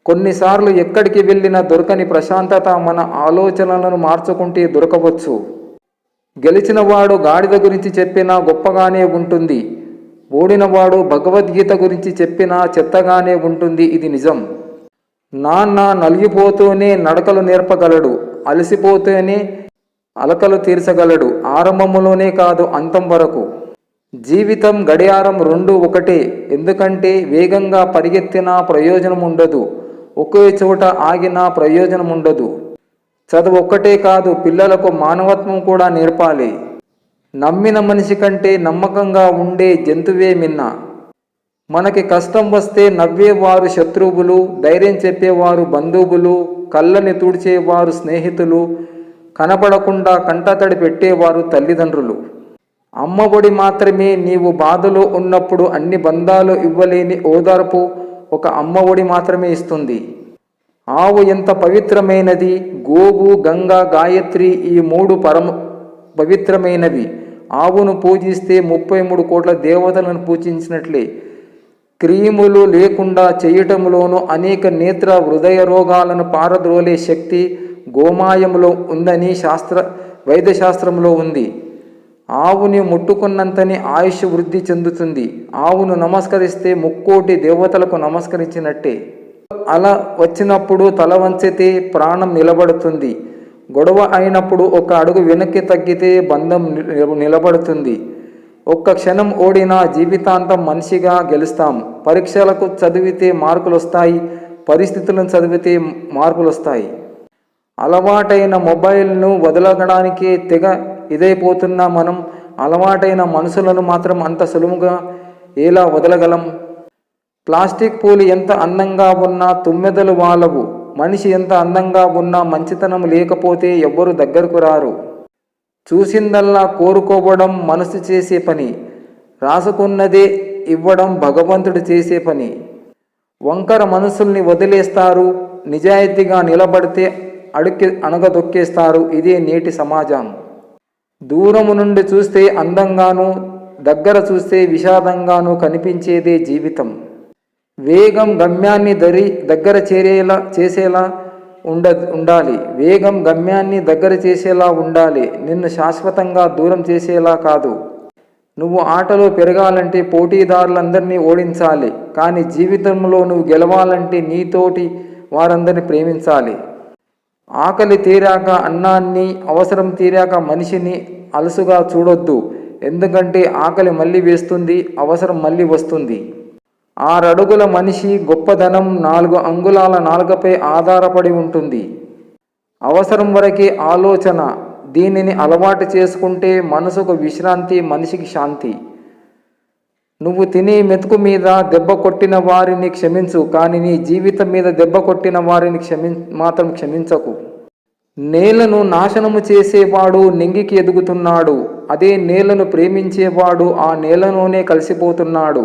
కొన్నిసార్లు ఎక్కడికి వెళ్ళినా దొరకని ప్రశాంతత మన ఆలోచనలను మార్చుకుంటే దొరకవచ్చు. గెలిచినవాడు గాడిద గురించి చెప్పినా గొప్పగానే ఉంటుంది, ఓడినవాడు భగవద్గీత గురించి చెప్పినా చెత్తగానే ఉంటుంది. ఇది నిజం. నాన్న నలిగిపోతూనే నడకలు నేర్పగలడు, అలసిపోతూనే అలకలు తీర్చగలడు. ఆరంభంలోనే కాదు, అంతం వరకు. జీవితం గడియారం రెండూ ఒకటే. ఎందుకంటే వేగంగా పరిగెత్తినా ప్రయోజనం ఉండదు, ఒకే చోట ఆగినా ప్రయోజనం ఉండదు. చదువు ఒక్కటే కాదు, పిల్లలకు మానవత్వం కూడా నేర్పాలి. నమ్మిన మనిషి కంటే నమ్మకంగా ఉండే జంతువే మిన్న. మనకి కష్టం వస్తే నవ్వేవారు శత్రువులు, ధైర్యం చెప్పేవారు బంధువులు, కళ్ళని తుడిచేవారు స్నేహితులు, కనపడకుండా కంటతడి పెట్టేవారు తల్లిదండ్రులు. అమ్మఒడి మాత్రమే నీవు బాధలో ఉన్నప్పుడు అన్ని బంధాలు ఇవ్వలేని ఓదార్పు ఒక అమ్మఒడి మాత్రమే ఇస్తుంది. ఆవు ఎంత పవిత్రమైనది, గోవు, గంగ, గాయత్రి ఈ మూడు పవిత్రమైనవి. ఆవును పూజిస్తే 33 కోట్ల దేవతలను పూజించినట్లే. క్రీములు లేకుండా చేయటంలోనూ అనేక నేత్ర హృదయ రోగాలను పారద్రోలే శక్తి గోమాయంలో ఉందని వైద్యశాస్త్రంలో ఉంది. ఆవుని ముట్టుకున్నంతని ఆయుష్ వృద్ధి చెందుతుంది. ఆవును నమస్కరిస్తే 3 కోటి దేవతలకు నమస్కరించినట్టే. అలా వచ్చినప్పుడు తల వంచితే ప్రాణం నిలబడుతుంది. గొడవ అయినప్పుడు ఒక అడుగు వెనక్కి తగ్గితే బంధం నిలబడుతుంది. ఒక్క క్షణం ఓడినా జీవితాంతం మనిషిగా గెలుస్తాం. పరీక్షలకు చదివితే మార్కులు వస్తాయి, పరిస్థితులను చదివితే మార్కులు వస్తాయి. అలవాటైన మొబైల్ను వదలగడానికే తెగ ఇదైపోతున్న మనం అలవాటైన మనుషులను మాత్రం అంత సులువుగా ఎలా వదలగలం? ప్లాస్టిక్ పూలు ఎంత అందంగా ఉన్నా తుమ్మెదలు వాలవు. మనిషి ఎంత అందంగా ఉన్నా మంచితనం లేకపోతే ఎవ్వరు దగ్గరకు రారు. చూసిందల్లా కోరుకోవడం మనసు చేసే పని, రాసుకున్నదే ఇవ్వడం భగవంతుడు చేసే పని. వంకర మనసుల్ని వదిలేస్తారు, నిజాయితీగా నిలబడితే అణగదొక్కేస్తారు. ఇదే నేటి సమాజం. దూరము నుండి చూస్తే అందంగానూ, దగ్గర చూస్తే విషాదంగానూ కనిపించేదే జీవితం. వేగం గమ్యాన్ని దగ్గర చేసేలా ఉండాలి. వేగం గమ్యాన్ని దగ్గర చేసేలా ఉండాలి, నిన్ను శాశ్వతంగా దూరం చేసేలా కాదు. నువ్వు ఆటలో పెరగాలంటే పోటీదారులందరినీ ఓడించాలి, కానీ జీవితంలో నువ్వు గెలవాలంటే నీతోటి వారందరినీ ప్రేమించాలి. ఆకలి తీరాక అన్నాన్ని, అవసరం తీరాక మనిషిని అలసుగా చూడొద్దు. ఎందుకంటే ఆకలి మళ్ళీ వేస్తుంది, అవసరం మళ్ళీ వస్తుంది. 6 అడుగుల మనిషి గొప్పదనం 4 అంగుళాల నాలుకపై ఆధారపడి ఉంటుంది. అవసరం వరకే ఆలోచన. దీనిని అలవాటు చేసుకుంటే మనసుకు విశ్రాంతి, మనిషికి శాంతి. నువ్వు తినే మెతుకు మీద దెబ్బ కొట్టిన వారిని క్షమించు, కానీ నీ జీవితం మీద దెబ్బ కొట్టిన వారిని మాత్రం క్షమించకు. నేలను నాశనము చేసేవాడు నింగికి ఎదుగుతున్నాడు, అదే నేలను ప్రేమించేవాడు ఆ నేలలోనే కలిసిపోతున్నాడు.